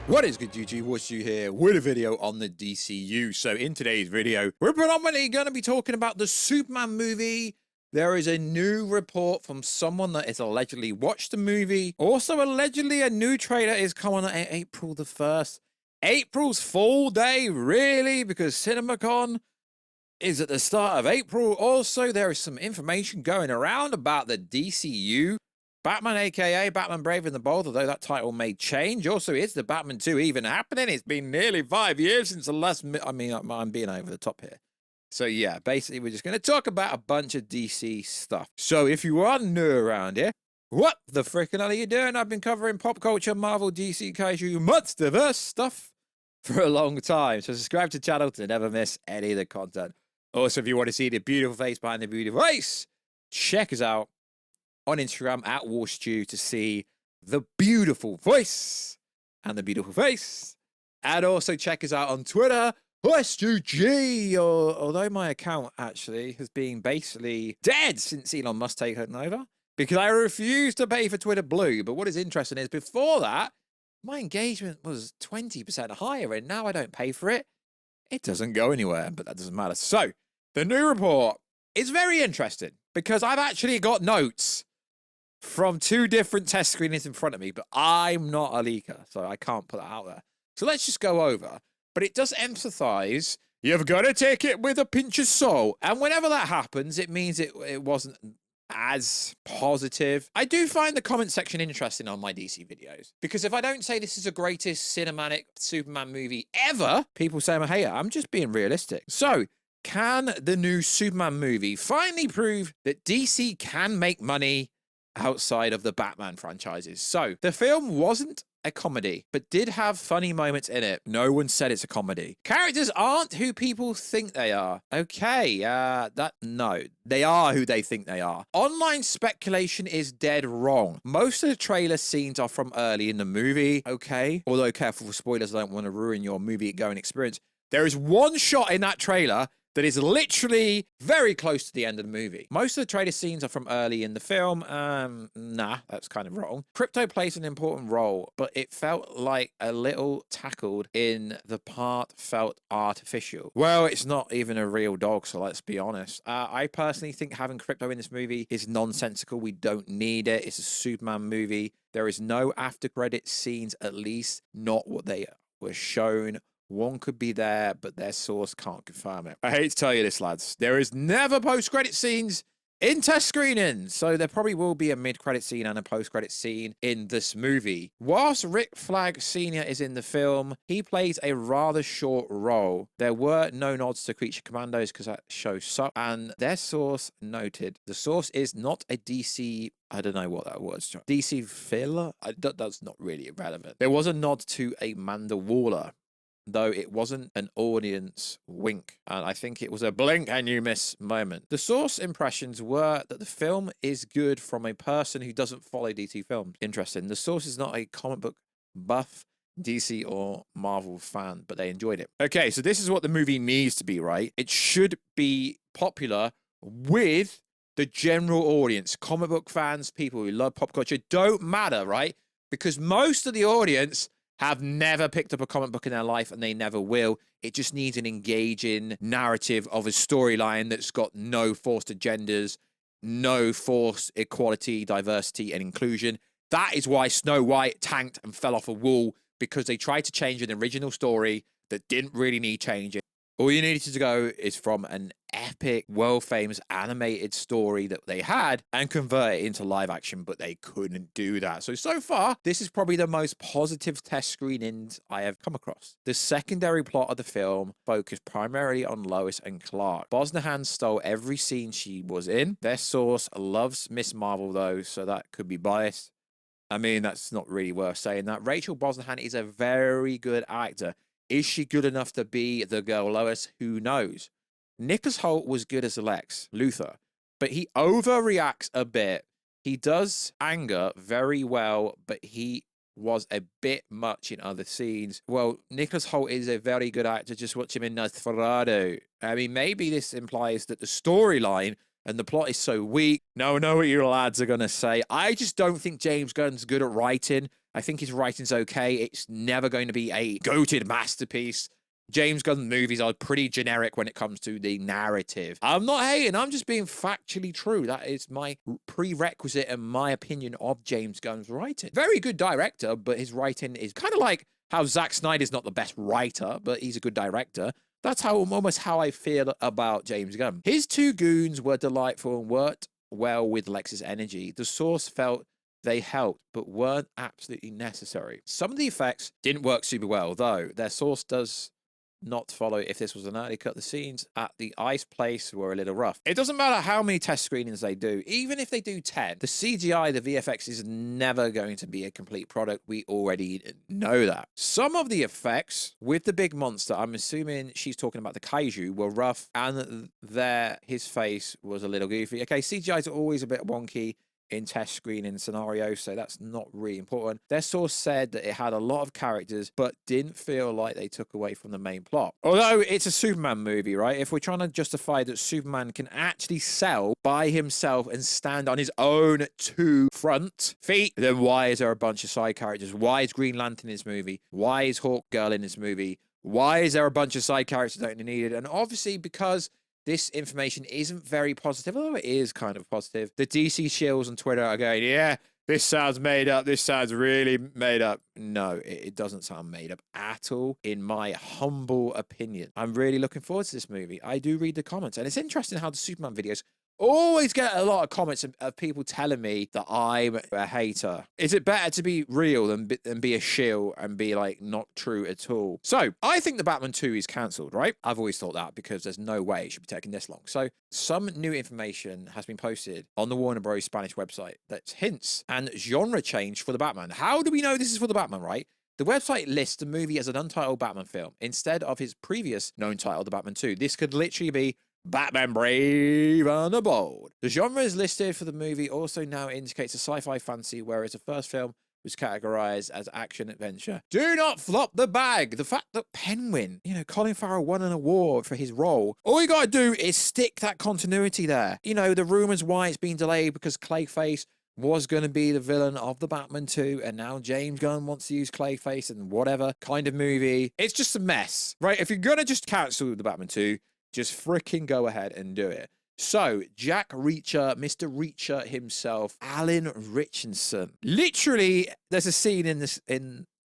What is good, YouTube? Warstu here with a video on the DCU. So in today's video, we're predominantly going to be talking about the Superman movie. There is a new report from someone that has allegedly watched the movie. Also, allegedly, a new trailer is coming on April the 1st. April's Fool Day, really? Because CinemaCon is at the start of April. Also, there is some information going around about the DCU. Batman, aka Batman Brave and the Bold, although that title may change. Also, is the Batman 2 even happening? It's been nearly 5 years since the last... I'm being over the top here. So yeah, basically, we're just going to talk about a bunch of DC stuff. So if you are new around here, what the frickin' hell are you doing? I've been covering pop culture, Marvel, DC, Kaiju, Monsterverse stuff for a long time. So subscribe to the channel to never miss any of the content. Also, if you want to see the beautiful face behind the beautiful face, check us out on Instagram at Warstu to see the beautiful voice and the beautiful face. And also check us out on Twitter, WarstuG. Although my account actually has been basically dead since Elon Musk taken over because I refuse to pay for Twitter Blue. But what is interesting is before that, my engagement was 20% higher and now I don't pay for it. It doesn't go anywhere, but that doesn't matter. So the new report is very interesting because I've actually got notes from 2 different test screenings in front of me, but I'm not a leaker, so I can't put that out there. So let's just go over. But it does emphasize you've got to take it with a pinch of salt. And whenever that happens, it means it wasn't as positive. I do find the comment section interesting on my DC videos, because if I don't say this is the greatest cinematic Superman movie ever, people say I'm a hater. I'm just being realistic. So, can the new Superman movie finally prove that DC can make money outside of the Batman franchises? So the film wasn't a comedy, but did have funny moments in it. No one said it's a comedy. Characters aren't who people think they are. Okay, no, they are who they think they are. Online speculation is dead wrong. Most of the trailer scenes are from early in the movie. Okay, although careful for spoilers, I don't want to ruin your movie going experience. There is one shot in that trailer that is literally very close to the end of the movie. Most of the trailer scenes are from early in the film. Nah, that's kind of wrong. Crypto plays an important role, but it felt like a little tackled in the part felt artificial. Well, it's not even a real dog, so let's be honest. I personally think having Crypto in this movie is nonsensical. We don't need it. It's a Superman movie. There is no after credit scenes, at least not what they were shown. One could be there, but their source can't confirm it. I hate to tell you this, lads. There is never post-credit scenes in test screenings, so there probably will be a mid-credit scene and a post-credit scene in this movie. Whilst Rick Flag Sr. is in the film, he plays a rather short role. There were no nods to Creature Commandos because that show sucked, and their source noted the source is not a DC... I don't know what that was. DC filler? That's not really irrelevant. There was a nod to Amanda Waller, though it wasn't an audience wink, and I think it was a blink and you miss moment. The source impressions were that the film is good from a person who doesn't follow DC films. Interesting. The source is not a comic book buff, DC or Marvel fan, but they enjoyed it. Okay, so this is what the movie needs to be, right? It should be popular with the general audience. Comic book fans, people who love pop culture, don't matter, right? Because most of the audience have never picked up a comic book in their life, and they never will. It just needs an engaging narrative of a storyline that's got no forced agendas, no forced equality, diversity, and inclusion. That is why Snow White tanked and fell off a wall, because they tried to change an original story that didn't really need changing. All you needed to go is from an epic, world-famous animated story that they had and convert it into live action, but they couldn't do that. So far, this is probably the most positive test screenings I have come across. The secondary plot of the film focused primarily on Lois and Clark. Brosnahan stole every scene she was in. Their source loves Miss Marvel, though, so that could be biased. I mean, that's not really worth saying that. Rachel Brosnahan is a very good actor. Is she good enough to be the girl Lois? Who knows? Nicholas Hoult was good as Lex Luthor, but he overreacts a bit. He does anger very well, but he was a bit much in other scenes. Well, Nicholas Hoult is a very good actor. Just watch him in Nosferatu. I mean, maybe this implies that the storyline and the plot is so weak. No, I know what you lads are going to say. I just don't think James Gunn's good at writing. I think his writing's okay. It's never going to be a goated masterpiece. James Gunn movies are pretty generic when it comes to the narrative. I'm not hating, I'm just being factually true. That is my prerequisite and my opinion of James Gunn's writing. Very good director, but his writing is kind of like how Zack Snyder's not the best writer, but he's a good director. That's almost how I feel about James Gunn. His two goons were delightful and worked well with Lex's energy. The Source felt they helped, but weren't absolutely necessary. Some of the effects didn't work super well, though. Their source does not follow if this was an early cut. The scenes at the ice place were a little rough. It doesn't matter how many test screenings they do. Even if they do 10, the CGI, the VFX is never going to be a complete product. We already know that. Some of the effects with the big monster, I'm assuming she's talking about the kaiju, were rough, and his face was a little goofy. Okay, CGI is always a bit wonky in test screening scenarios, so that's not really important. Their source said that it had a lot of characters, but didn't feel like they took away from the main plot. Although it's a Superman movie, right? If we're trying to justify that Superman can actually sell by himself and stand on his own 2 front feet, then why is there a bunch of side characters? Why is Green Lantern in this movie? Why is Hawkgirl in this movie? Why is there a bunch of side characters that are needed? And obviously because this information isn't very positive, although it is kind of positive. The DC shills on Twitter are going, yeah, this sounds made up. This sounds really made up. No, it doesn't sound made up at all, in my humble opinion. I'm really looking forward to this movie. I do read the comments, and it's interesting how the Superman videos always get a lot of comments of people telling me that I'm a hater. Is it better to be real than be a shill and be like not true at all? So I think the Batman 2 is cancelled, right? I've always thought that because there's no way it should be taking this long. So some new information has been posted on the Warner Bros. Spanish website that hints and genre change for the Batman. How do we know this is for the Batman, right? The website lists the movie as an untitled Batman film instead of his previous known title, The Batman 2. This could literally be Batman Brave and the Bold. The genre is listed for the movie also now indicates a sci-fi fantasy, whereas the first film was categorized as action adventure. Do not flop the bag. The fact that Penguin, Colin Farrell won an award for his role, all you gotta do is stick that continuity there. The rumors why it's been delayed because Clayface was going to be the villain of the Batman 2, and now James Gunn wants to use Clayface in whatever kind of movie. It's just a mess, right? If you're going to just cancel the Batman 2, just freaking go ahead and do it. So, Jack Reacher, Mr. Reacher himself, Alan Richardson. Literally, there's a scene in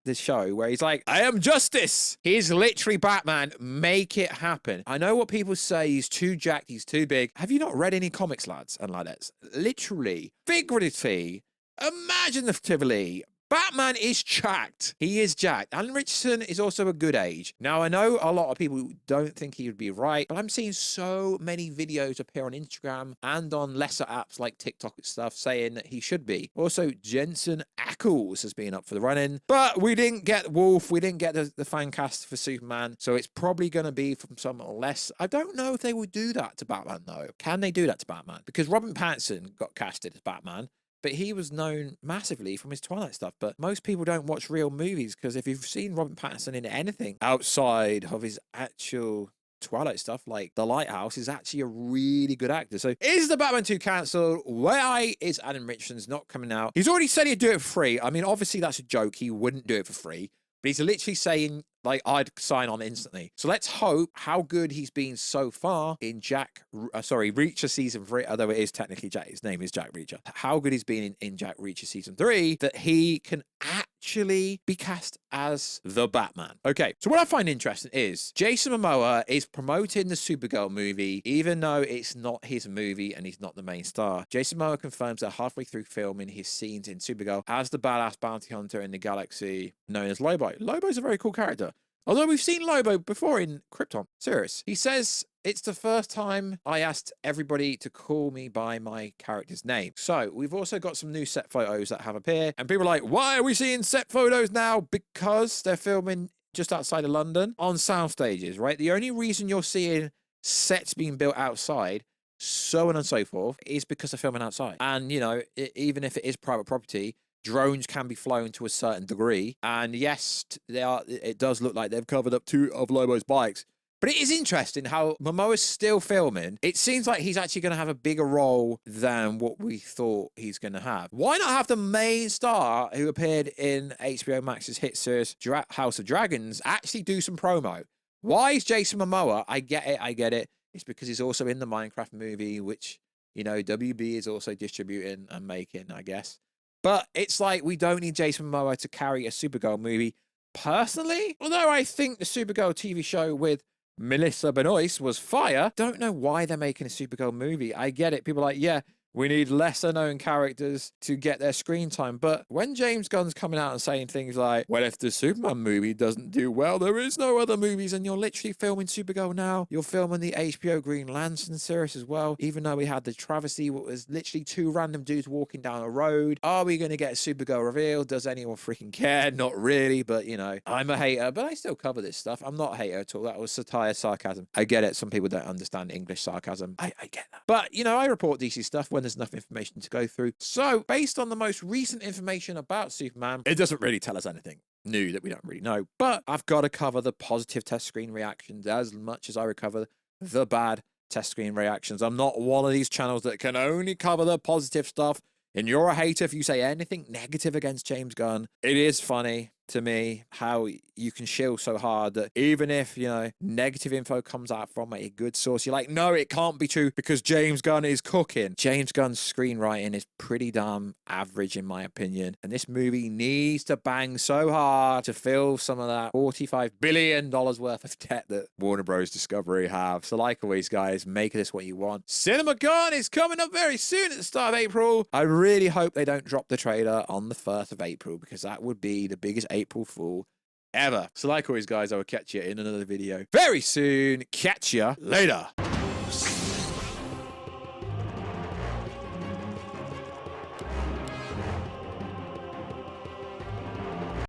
this show where he's like, I am justice. He's literally Batman. Make it happen. I know what people say. He's too jacked. He's too big. Have you not read any comics, lads and ladettes? Literally, figuratively, imaginatively, Batman is jacked. He is jacked. Alan Richardson is also a good age. Now, I know a lot of people don't think he would be right, but I'm seeing so many videos appear on Instagram and on lesser apps like TikTok and stuff saying that he should be. Also, Jensen Ackles has been up for the run-in, but we didn't get Wolf. We didn't get the fan cast for Superman, so it's probably going to be from some less. I don't know if they will do that to Batman, though. Can they do that to Batman? Because Robert Pattinson got casted as Batman, but he was known massively from his Twilight stuff. But most people don't watch real movies because if you've seen Robert Pattinson in anything outside of his actual Twilight stuff, like The Lighthouse, is actually a really good actor. So is the Batman 2 cancelled? Why is Alan Richardson's not coming out? He's already said he'd do it for free. I mean, obviously that's a joke. He wouldn't do it for free. But he's literally saying, like, I'd sign on instantly. So let's hope how good he's been so far in Reacher season 3, although it is technically Jack. His name is Jack Reacher. How good he's been in Jack Reacher season 3 that he can actually be cast as the Batman. Okay, so what I find interesting is Jason Momoa is promoting the Supergirl movie, even though it's not his movie and he's not the main star. Jason Momoa confirms that halfway through filming his scenes in Supergirl as the badass bounty hunter in the galaxy known as Lobo. Lobo's a very cool character. Although we've seen Lobo before in Krypton. Serious. He says, it's the first time I asked everybody to call me by my character's name. So we've also got some new set photos that have appeared. And people are like, why are we seeing set photos now? Because they're filming just outside of London on sound stages, right? The only reason you're seeing sets being built outside, so on and so forth, is because they're filming outside. And, even if it is private property, drones can be flown to a certain degree. And yes, it does look like they've covered up 2 of Lobo's bikes. But it is interesting how Momoa's still filming. It seems like he's actually going to have a bigger role than what we thought he's going to have. Why not have the main star who appeared in HBO Max's hit series House of Dragons actually do some promo? Why is Jason Momoa? I get it. It's because he's also in the Minecraft movie, which, you know, WB is also distributing and making, I guess. But it's like, we don't need Jason Momoa to carry a Supergirl movie. Personally, although I think the Supergirl TV show with Melissa Benoist was fire, don't know why they're making a Supergirl movie. I get it. People are like, yeah, we need lesser known characters to get their screen time. But when James Gunn's coming out and saying things like, well, if the Superman movie doesn't do well, there is no other movies, and you're literally filming Supergirl now. You're filming the HBO Green Lantern series as well, even though we had the travesty, what was literally two random dudes walking down a road. Are we going to get a Supergirl reveal? Does anyone freaking care? Not really, but you know, I'm a hater, but I still cover this stuff. I'm not a hater at all. That was satire, sarcasm. I get it. Some people don't understand English sarcasm. I get that. But, you know, I report DC stuff when there's enough information to go through. So, based on the most recent information about Superman, it doesn't really tell us anything new that we don't really know. But I've got to cover the positive test screen reactions as much as I recover the bad test screen reactions. I'm not one of these channels that can only cover the positive stuff. And you're a hater if you say anything negative against James Gunn. It is funny to me how you can shield so hard that even if, you know, negative info comes out from a good source, you're like, no, it can't be true because James Gunn is cooking. James Gunn's screenwriting is pretty damn average in my opinion. And this movie needs to bang so hard to fill some of that $45 billion worth of debt that Warner Bros. Discovery have. So like always, guys, make this what you want. Cinema Gun is coming up very soon at the start of April. I really hope they don't drop the trailer on the 1st of April because that would be the biggest April Fool ever. So like always, guys, I will catch you in another video very soon. Catch ya later.